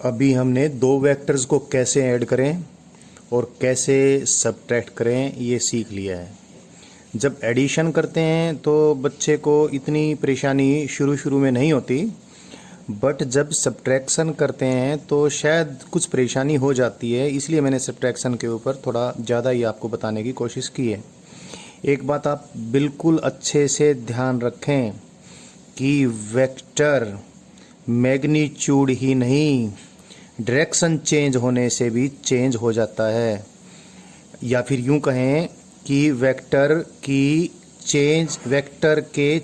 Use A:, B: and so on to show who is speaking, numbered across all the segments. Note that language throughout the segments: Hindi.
A: अभी हमने दो वेक्टर्स को कैसे ऐड करें और कैसे सब्ट्रैक्ट करें ये सीख लिया है। जब एडिशन करते हैं तो बच्चे को इतनी परेशानी शुरू शुरू में नहीं होती, बट जब सब्ट्रैक्शन करते हैं तो शायद कुछ परेशानी हो जाती है। इसलिए मैंने सब्ट्रैक्शन के ऊपर थोड़ा ज़्यादा ही आपको बताने की कोशिश की है। एक बात आप बिल्कुल अच्छे से ध्यान रखें कि वेक्टर मैग्नीट्यूड ही नहीं, डायरेक्शन चेंज होने से भी चेंज हो जाता है, या फिर यूं कहें कि वेक्टर के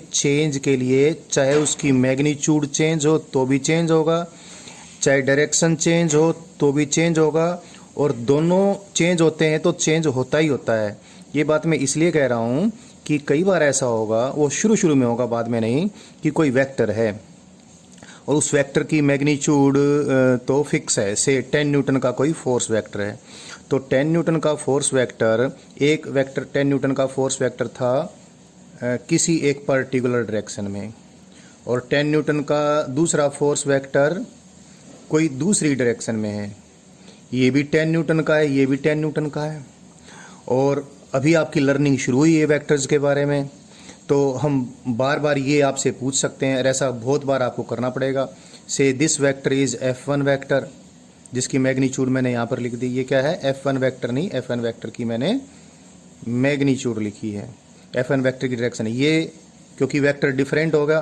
A: चेंज के लिए चाहे उसकी मैग्नीट्यूड चेंज हो तो भी चेंज होगा, चाहे डायरेक्शन चेंज हो तो भी चेंज होगा, और दोनों चेंज होते हैं तो चेंज होता ही होता है। ये बात मैं इसलिए कह रहा हूँ कि कई बार ऐसा होगा, वो शुरू में होगा, बाद में नहीं, कि कोई वेक्टर है और उस वेक्टर की मैग्नीट्यूड तो फिक्स है, से 10 न्यूटन का कोई फोर्स वेक्टर है। तो 10 न्यूटन का फोर्स वेक्टर, एक वेक्टर 10 न्यूटन का फोर्स वेक्टर था किसी एक पर्टिकुलर डायरेक्शन में, और 10 न्यूटन का दूसरा फोर्स वेक्टर कोई दूसरी डायरेक्शन में है। ये भी 10 न्यूटन का है, ये भी 10 न्यूटन का है, और अभी आपकी लर्निंग शुरू हुई है वेक्टर्स के बारे में। तो हम बार बार ये आपसे पूछ सकते हैं, और ऐसा बहुत बार आपको करना पड़ेगा। से this vector is F1 vector, जिसकी मैग्नीट्यूड मैंने यहाँ पर लिख दी। ये क्या है? F1 वेक्टर नहीं, F1 वेक्टर की मैंने मैग्नीट्यूड लिखी है। F1 वेक्टर की डायरेक्शन है ये, क्योंकि वेक्टर डिफरेंट होगा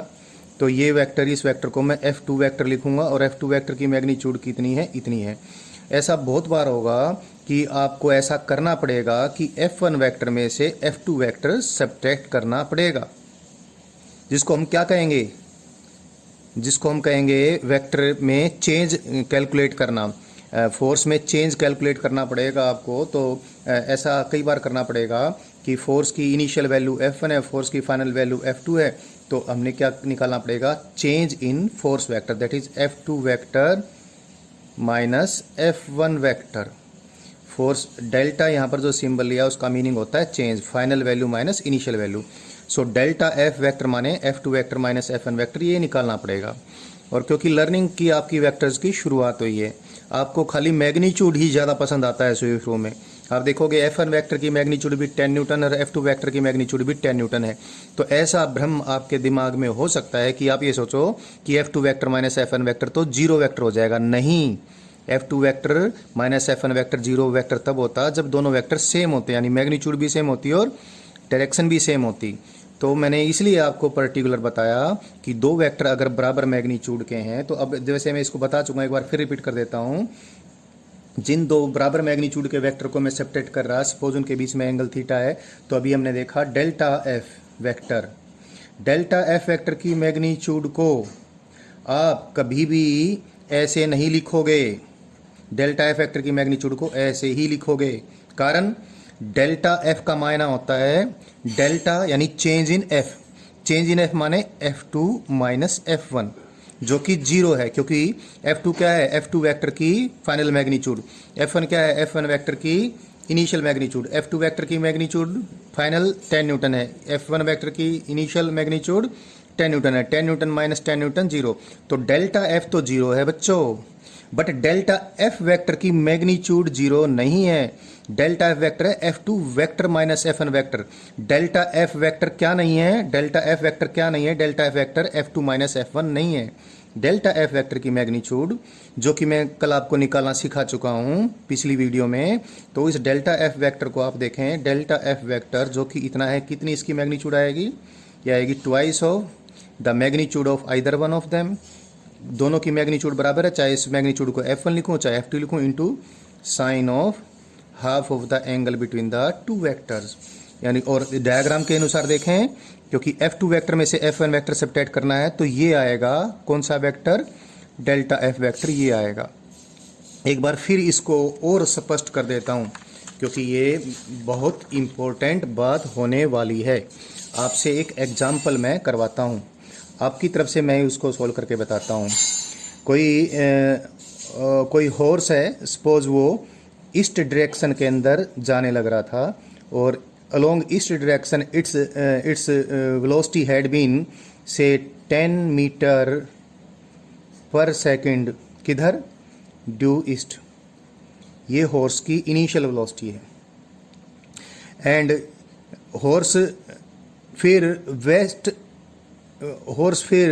A: तो ये वेक्टर, इस वेक्टर को मैं F2 वेक्टर लिखूंगा, और F2 वेक्टर की मैग्नीट्यूड कितनी है? इतनी है। ऐसा बहुत बार होगा कि आपको ऐसा करना पड़ेगा कि F1 वेक्टर में से F2 वेक्टर सब्ट्रैक्ट करना पड़ेगा, जिसको हम क्या कहेंगे? जिसको हम कहेंगे वेक्टर में चेंज कैलकुलेट करना, फोर्स में चेंज कैलकुलेट करना पड़ेगा आपको। तो ऐसा कई बार करना पड़ेगा कि फोर्स की इनिशियल वैल्यू F1 है, फोर्स की फाइनल वैल्यू F2 है, तो हमने क्या निकालना पड़ेगा? Change in force vector, that is F2 vector minus F1 vector. Force delta यहाँ पर जो सिंबल लिया उसका मीनिंग होता है change, final value minus initial value. So delta F vector माने F2 vector minus F1 vector, ये निकालना पड़ेगा। और क्योंकि लर्निंग की आपकी वेक्टर्स की शुरुआत हुई है, आपको खाली मैग्नीट्यूड ही ज़्यादा पसंद आता है शुरू में। आप देखोगे F1 वेक्टर की मैग्नीट्यूड भी 10 न्यूटन और F2 वेक्टर की मैग्नीट्यूड भी 10 न्यूटन है। तो ऐसा भ्रम आपके दिमाग में हो सकता है कि आप ये सोचो कि F2 vector minus F1 vector तो जीरो वेक्टर हो जाएगा। नहीं, F2 vector minus F1 vector zero vector तब होता जब दोनों वेक्टर सेम होते, यानी मैग्नीट्यूड भी सेम होती और डायरेक्शन भी सेम होती। तो मैंने इसलिए आपको पर्टिकुलर बताया कि दो वेक्टर अगर बराबर मैग्नीट्यूड के हैं, तो अब जैसे मैं इसको बता चुका, एक बार फिर रिपीट कर देता हूँ। जिन दो बराबर मैग्नीट्यूड के वेक्टर को मैं सेपरेट कर रहा, सपोज उनके बीच में एंगल थीटा है, तो अभी हमने देखा डेल्टा F वेक्टर की मैग्नीट्यूड को आप कभी भी ऐसे नहीं लिखोगे। डेल्टा F वेक्टर की मैग्नीट्यूड को ऐसे ही लिखोगे, कारण डेल्टा F का मायना होता है डेल्टा यानी change in F। Change in F माने F2 माइनस F1, जो कि जीरो है, क्योंकि F2 क्या है? F2 वेक्टर की फाइनल मैग्नीट्यूड। F1 क्या है? F1 वेक्टर की इनिशियल मैग्नीट्यूड। F2 वेक्टर की मैग्नीट्यूड फाइनल 10 न्यूटन है, F1 वेक्टर की इनिशियल मैग्नीट्यूड 10 न्यूटन है। 10 न्यूटन माइनस 10 न्यूटन जीरो, तो डेल्टा F तो जीरो है बच्चों, बट डेल्टा F वेक्टर की मैग्नीट्यूड जीरो नहीं है। डेल्टा F वेक्टर है F2 vector minus F1 vector. Delta F vector क्या नहीं है? डेल्टा F वेक्टर क्या नहीं है? Delta F vector F2 minus F1 नहीं है। डेल्टा F वेक्टर की मैग्नीट्यूड, जो कि मैं कल आपको निकालना सिखा चुका हूं पिछली वीडियो में, तो इस डेल्टा F वेक्टर को आप देखें, डेल्टा F वेक्टर जो कि इतना है, कितनी इसकी मैग्नीट्यूड आएगी? ये आएगी twice of the magnitude of either one of them. दोनों की मैग्नीट्यूड बराबर है, चाहे इस मैग्नीट्यूड को F1 लिखूं चाहे F2 लिखूं, into sine of half of the angle between the two vectors. यानी और डायग्राम के अनुसार देखें, क्योंकि F2 वेक्टर में से F1 वेक्टर सब्ट्रैक्ट करना है, तो ये आएगा कौन सा वेक्टर? डेल्टा F वेक्टर ये आएगा। एक बार फिर इसको और स्पष्ट कर देता हूँ, क्योंकि ये बहुत इम्पोर्टेंट बात होने वाली है। आपसे एक एग्जाम्पल मैं करवाता हूँ, आपकी तरफ से मैं उसको सोल्व करके बताता हूँ। कोई हॉर्स है, सपोज वो ईस्ट डायरेक्शन के अंदर जाने लग रहा था, और along east direction its velocity had been say 10 metre per second. किधर? ड्यू ईस्ट, ये हॉर्स की इनिशियल वेलोसिटी है। एंड हॉर्स फिर वेस्ट, हॉर्स फिर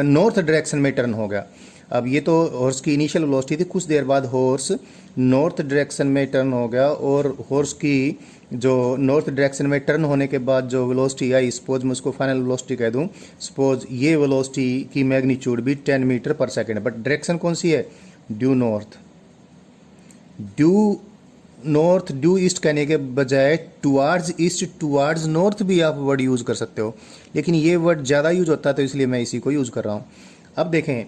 A: नॉर्थ डायरेक्शन में टर्न हो गया। अब ये तो हॉर्स की इनिशियल वेलोसिटी थी, कुछ देर बाद हॉर्स नॉर्थ डायरेक्शन में टर्न हो गया, और हॉर्स की जो नॉर्थ डायरेक्शन में टर्न होने के बाद जो वेलोसिटी आई, सपोज मैं उसको फाइनल वेलोसिटी कह दूं, सपोज ये वेलोसिटी की मैग्नीट्यूड भी 10 मीटर पर सेकेंड, बट डायरेक्शन कौन सी है, due north. Due north, due east कहने के बजाय टुवार्ड्स ईस्ट, टुवार्ड्स नॉर्थ भी आप वर्ड यूज़ कर सकते हो, लेकिन ये वर्ड ज़्यादा यूज होता है तो इसलिए मैं इसी को यूज़ कर रहा हूँ। अब देखें,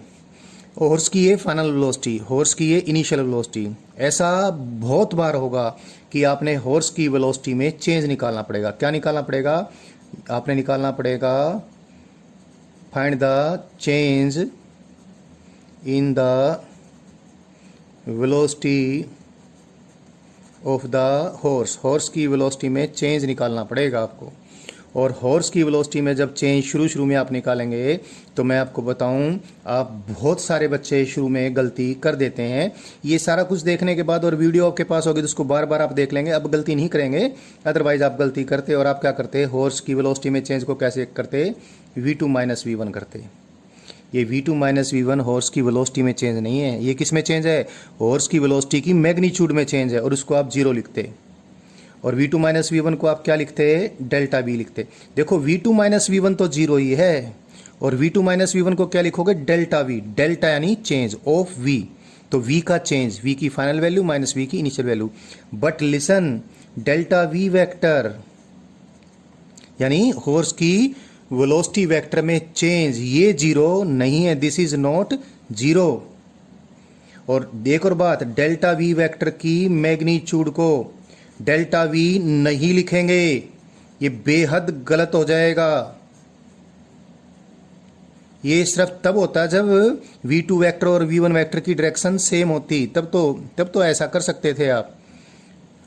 A: हॉर्स की ये फाइनल वेलोसिटी, हॉर्स की ये इनिशियल वेलोसिटी, ऐसा बहुत बार होगा कि आपने हॉर्स की वेलोसिटी में चेंज निकालना पड़ेगा। क्या निकालना पड़ेगा, आपने निकालना पड़ेगा find the change in the velocity of the horse, horse की वेलोसिटी में चेंज निकालना पड़ेगा आपको। और हॉर्स की वेलोसिटी में जब चेंज शुरू में आप निकालेंगे तो मैं आपको बताऊं, आप बहुत सारे बच्चे शुरू में गलती कर देते हैं। ये सारा कुछ देखने के बाद और वीडियो आपके पास होगी तो उसको बार बार आप देख लेंगे, अब गलती नहीं करेंगे, अदरवाइज आप गलती करते। और आप क्या करते, हॉर्स की वेलोसिटी में चेंज को कैसे करते, v2 माइनस v1 करते। ये v2 माइनस v1 हॉर्स की वेलोसिटी में चेंज नहीं है, ये किस में चेंज है, हॉर्स की वेलोसिटी की मैग्नीट्यूड में चेंज है, और उसको आप जीरो लिखते। और v2 माइनस वी वन को आप क्या लिखते, डेल्टा v लिखते। देखो v2 माइनस वी वन तो जीरो ही है, और v2 माइनस वी वन को क्या लिखोगे, डेल्टा v, डेल्टा यानी चेंज ऑफ v, तो v का चेंज, v की फाइनल वैल्यू माइनस v की initial value. But listen, delta v vector यानी हॉर्स की वेलोसिटी वेक्टर में चेंज, ये जीरो नहीं है, दिस इज नॉट जीरो। और एक और बात, डेल्टा v वेक्टर की मैग्नीट्यूड को डेल्टा v नहीं लिखेंगे, ये बेहद गलत हो जाएगा। ये सिर्फ तब होता है जब v2 वेक्टर और v1 वेक्टर की डायरेक्शन सेम होती, तब तो ऐसा कर सकते थे आप,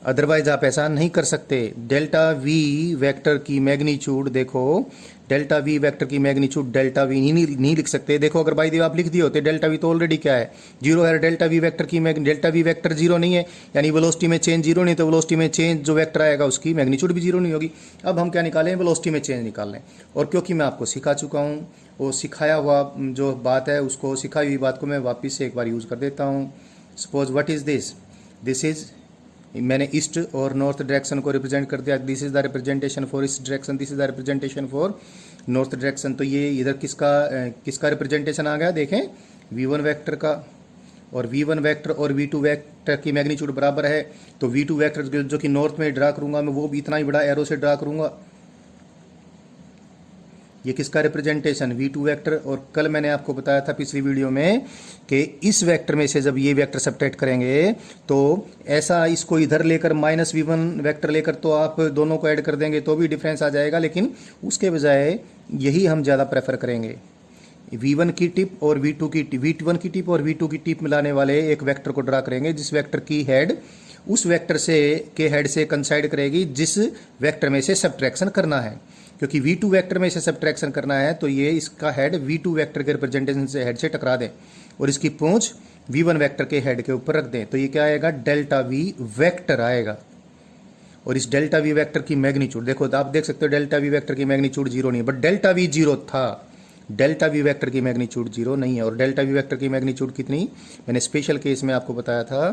A: अदरवाइज आप ऐसा नहीं कर सकते। डेल्टा v वेक्टर की मैग्नीट्यूड देखो, डेल्टा v वेक्टर की मैग्नीट्यूड डेल्टा v नहीं लिख सकते। देखो अगर बाई आप लिख दिए होते, डेल्टा v तो ऑलरेडी क्या है, जीरो है। डेल्टा v वेक्टर की डेल्टा v वेक्टर जीरो नहीं है, यानी वेलोसिटी में चेंज जीरो नहीं, तो वेलोसिटी में चेंज जो वेक्टर आएगा उसकी मैग्नीट्यूड भी जीरो नहीं होगी। अब हम क्या निकालें, वेलोसिटी में चेंज निकाल लें। और क्योंकि मैं आपको सिखा चुका हूँ, वो सिखाया हुआ जो बात है उसको, सिखाई हुई बात को मैं वापस से एक बार यूज़ कर देता हूँ। Suppose what is this, this is, मैंने ईस्ट और नॉर्थ डायरेक्शन को रिप्रेजेंट कर दिया, this is the representation for east direction, this is the representation for north direction. तो ये इधर किसका रिप्रेजेंटेशन आ गया, देखें v1 वेक्टर का, और v1 वेक्टर और v2 वेक्टर की मैग्नीट्यूड बराबर है, तो v2 वेक्टर जो कि नॉर्थ में ड्रा करूंगा मैं, वो भी इतना ही बड़ा एरो से ड्रा करूंगा। ये किसका रिप्रेजेंटेशन, v2 वेक्टर। और कल मैंने आपको बताया था पिछली वीडियो में कि इस वेक्टर में से जब ये वेक्टर सब्ट्रैक्ट करेंगे तो ऐसा, इसको इधर लेकर माइनस v1 वेक्टर लेकर तो आप दोनों को ऐड कर देंगे तो भी डिफरेंस आ जाएगा, लेकिन उसके बजाय यही हम ज़्यादा प्रेफर करेंगे, v1 की टिप और v2 की टिप, v1 की टिप और v2 की टिप मिलाने वाले एक वेक्टर को ड्रा करेंगे, जिस वेक्टर की हेड उस वेक्टर से के हेड से कंसाइड करेगी जिस वेक्टर में से सब्ट्रैक्शन करना है। क्योंकि v2 वेक्टर में से सब्ट्रैक्शन करना है तो ये इसका हेड v2 वेक्टर के रिप्रेजेंटेशन से हेड से टकरा दें और इसकी पूंछ v1 वेक्टर के हेड के ऊपर रख दें, तो ये क्या आएगा, डेल्टा v वेक्टर आएगा। और इस डेल्टा v वेक्टर की मैग्नीट्यूड देखो, आप देख सकते हो डेल्टा v वेक्टर की मैग्नीट्यूड जीरो नहीं है, बट डेल्टा v जीरो था, डेल्टा v वेक्टर की मैग्नीट्यूड जीरो नहीं है। और डेल्टा v वेक्टर की मैग्नीट्यूड कितनी, मैंने स्पेशल केस में आपको बताया था,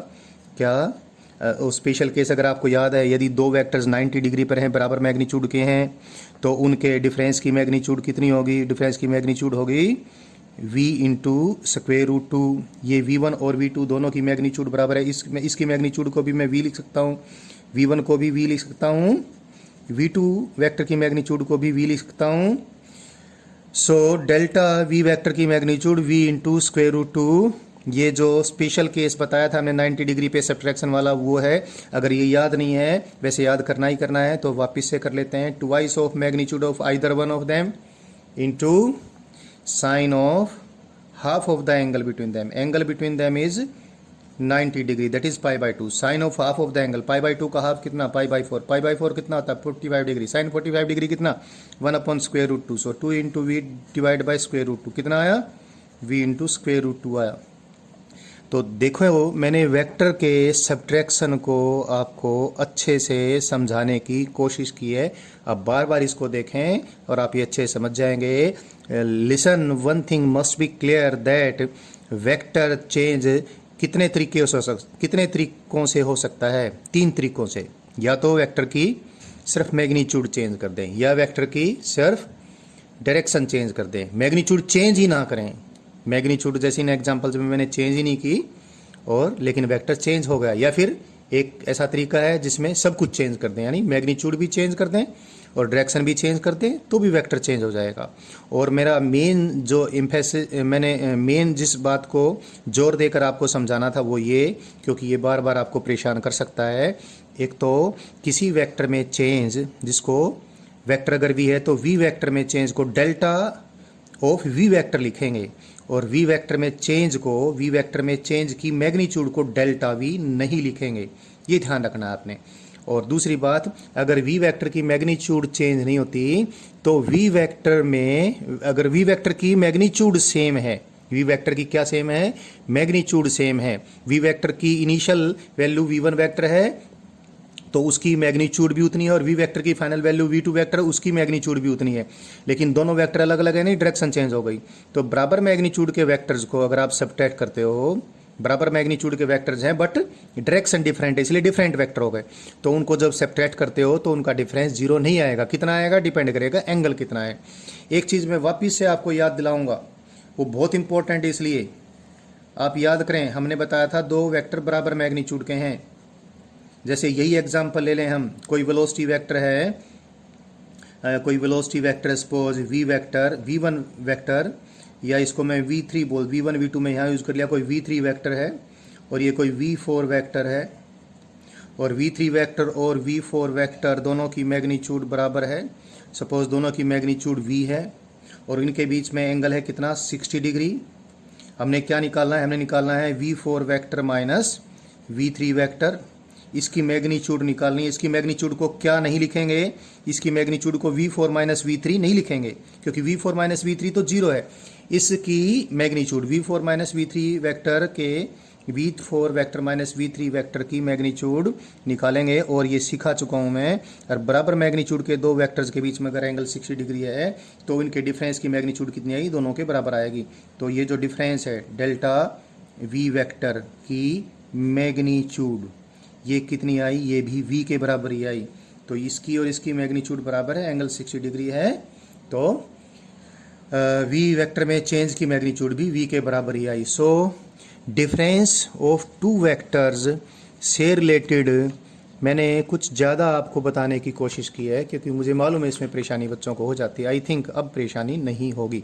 A: क्या स्पेशल केस अगर आपको याद है, यदि दो वेक्टर्स 90 डिग्री पर हैं, बराबर मैग्नीट्यूड के हैं, तो उनके डिफरेंस की मैग्नीट्यूड कितनी होगी, डिफरेंस की मैग्नीट्यूड होगी v इंटू स्क्वेयर रूट 2। ये v1 और v2 दोनों की मैग्नीट्यूड बराबर है, इसकी मैग्नीट्यूड को भी मैं v लिख सकता हूँ, v1 को भी v लिख सकता हूँ, v2 वेक्टर की मैग्नीट्यूड को भी v लिख सकता हूँ। सो डेल्टा v वेक्टर की magnitude v into square root 2, ये जो स्पेशल केस बताया था हमने 90 डिग्री पे सब्ट्रैक्शन वाला, वो है। अगर ये याद नहीं है, वैसे याद करना ही करना है, तो वापस से कर लेते हैं, twice of magnitude of either one of them into sine of half of the angle between them, angle between them is 90 degree, that is pi by 2, sine of half of the angle, pi by 2 का हाफ कितना, पाई बाई 4, पाई बाई 4 कितना होता है 45 डिग्री, साइन 45 डिग्री कितना 1 upon square root 2, so 2 into V divide by square root 2 कितना आया, v इंटू स्क्वेयर रूट 2 आया। तो देखो मैंने वेक्टर के सब्ट्रैक्शन को आपको अच्छे से समझाने की कोशिश की है। अब बार बार इसको देखें और आप ये अच्छे से समझ जाएंगे। Listen, one thing must be clear that vector change कितने तरीकों से हो सकता है? 3 तरीकों से। या तो वेक्टर की सिर्फ मैग्नीट्यूड चेंज कर दें, या वेक्टर की सिर्फ डायरेक्शन चेंज कर दें, मैग्नीट्यूड चेंज ही ना करें। मैग्नीट्यूड जैसे इन एग्जांपल्स में मैंने चेंज ही नहीं की और लेकिन वेक्टर चेंज हो गया। या फिर एक ऐसा तरीका है जिसमें सब कुछ चेंज कर दें, यानी मैग्नीट्यूड भी चेंज कर दें और डायरेक्शन भी चेंज कर दें तो भी वेक्टर चेंज हो जाएगा। और मेरा मेन जो इम्फेसिस, मैंने मेन जिस बात को जोर देकर आपको समझाना था वो ये, क्योंकि ये बार बार आपको परेशान कर सकता है। एक तो किसी वेक्टर में चेंज, जिसको वेक्टर अगर वी है तो वी वेक्टर में चेंज को डेल्टा ऑफ वी वेक्टर लिखेंगे, और वी वेक्टर में चेंज को, वी वेक्टर में चेंज की मैग्नीट्यूड को डेल्टा वी नहीं लिखेंगे, ये ध्यान रखना आपने। और दूसरी बात, अगर वी वेक्टर की मैग्नीट्यूड चेंज नहीं होती तो वी वेक्टर में, अगर वी वेक्टर की मैग्नीट्यूड सेम है, वी वेक्टर की क्या सेम है? मैग्नीट्यूड सेम है। वी वेक्टर की इनिशियल वैल्यू v1 वेक्टर है तो उसकी मैग्नीट्यूड भी उतनी है, और वी वेक्टर की फाइनल वैल्यू v2 वेक्टर, उसकी मैग्नीट्यूड भी उतनी है। लेकिन दोनों वेक्टर अलग अलग है, नहीं, डायरेक्शन चेंज हो गई। तो बराबर मैग्नीट्यूड के वेक्टर्स को अगर आप सब्ट्रैक्ट करते हो, बराबर मैग्नीट्यूड के वेक्टर्स हैं बट डायरेक्शन डिफरेंट है, इसलिए डिफरेंट वेक्टर हो गए, तो उनको जब सब्ट्रैक्ट करते हो तो उनका डिफरेंस 0 नहीं आएगा। कितना आएगा? डिपेंड करेगा एंगल कितना है। एक चीज़ मैं वापिस से आपको याद दिलाऊंगा, वो बहुत इंपॉर्टेंट है, इसलिए आप याद करें। हमने बताया था 2 वेक्टर बराबर मैग्नीट्यूड के हैं। जैसे यही एग्जांपल ले लें हम, कोई वेलोसिटी वेक्टर है, कोई velocity vector suppose v vector, v1 vector, या इसको मैं v3 बोल, v1 v2 में यहाँ यूज़ कर लिया, कोई v3 वेक्टर है, और ये कोई v4 वेक्टर है, और v3 वेक्टर और v4 वेक्टर दोनों की मैग्नीट्यूड बराबर है। सपोज दोनों की मैग्नीट्यूड v है और इनके बीच में एंगल है कितना? 60 डिग्री। हमने क्या निकालना है? हमने निकालना है v4 vector minus v3 vector. इसकी मैग्नीट्यूड निकालनी है। इसकी मैग्नीट्यूड को क्या नहीं लिखेंगे? इसकी मैग्नीट्यूड को v4 माइनस v3 नहीं लिखेंगे, क्योंकि v4 माइनस v3 तो 0 है। इसकी magnitude v4 minus v3 vector के, v4 vector minus v3 vector की मैग्नीट्यूड निकालेंगे। और ये सिखा चुका हूँ मैं। और बराबर मैग्नीट्यूड के 2 वेक्टर्स के बीच में अगर एंगल 60 डिग्री है तो इनके डिफरेंस की मैग्नीट्यूड कितनी आएगी? दोनों के बराबर आएगी। तो ये जो डिफरेंस है डेल्टा v वेक्टर की मैग्नीट्यूड, ये कितनी आई? ये भी v के बराबर ही आई। तो इसकी और इसकी मैग्नीट्यूड बराबर है, एंगल 60 डिग्री है, तो v वेक्टर में चेंज की मैग्नीट्यूड भी v के बराबर ही आई। सो डिफरेंस ऑफ 2 वेक्टर्स से रिलेटेड मैंने कुछ ज़्यादा आपको बताने की कोशिश की है, क्योंकि मुझे मालूम है इसमें परेशानी बच्चों को हो जाती है। आई थिंक अब परेशानी नहीं होगी।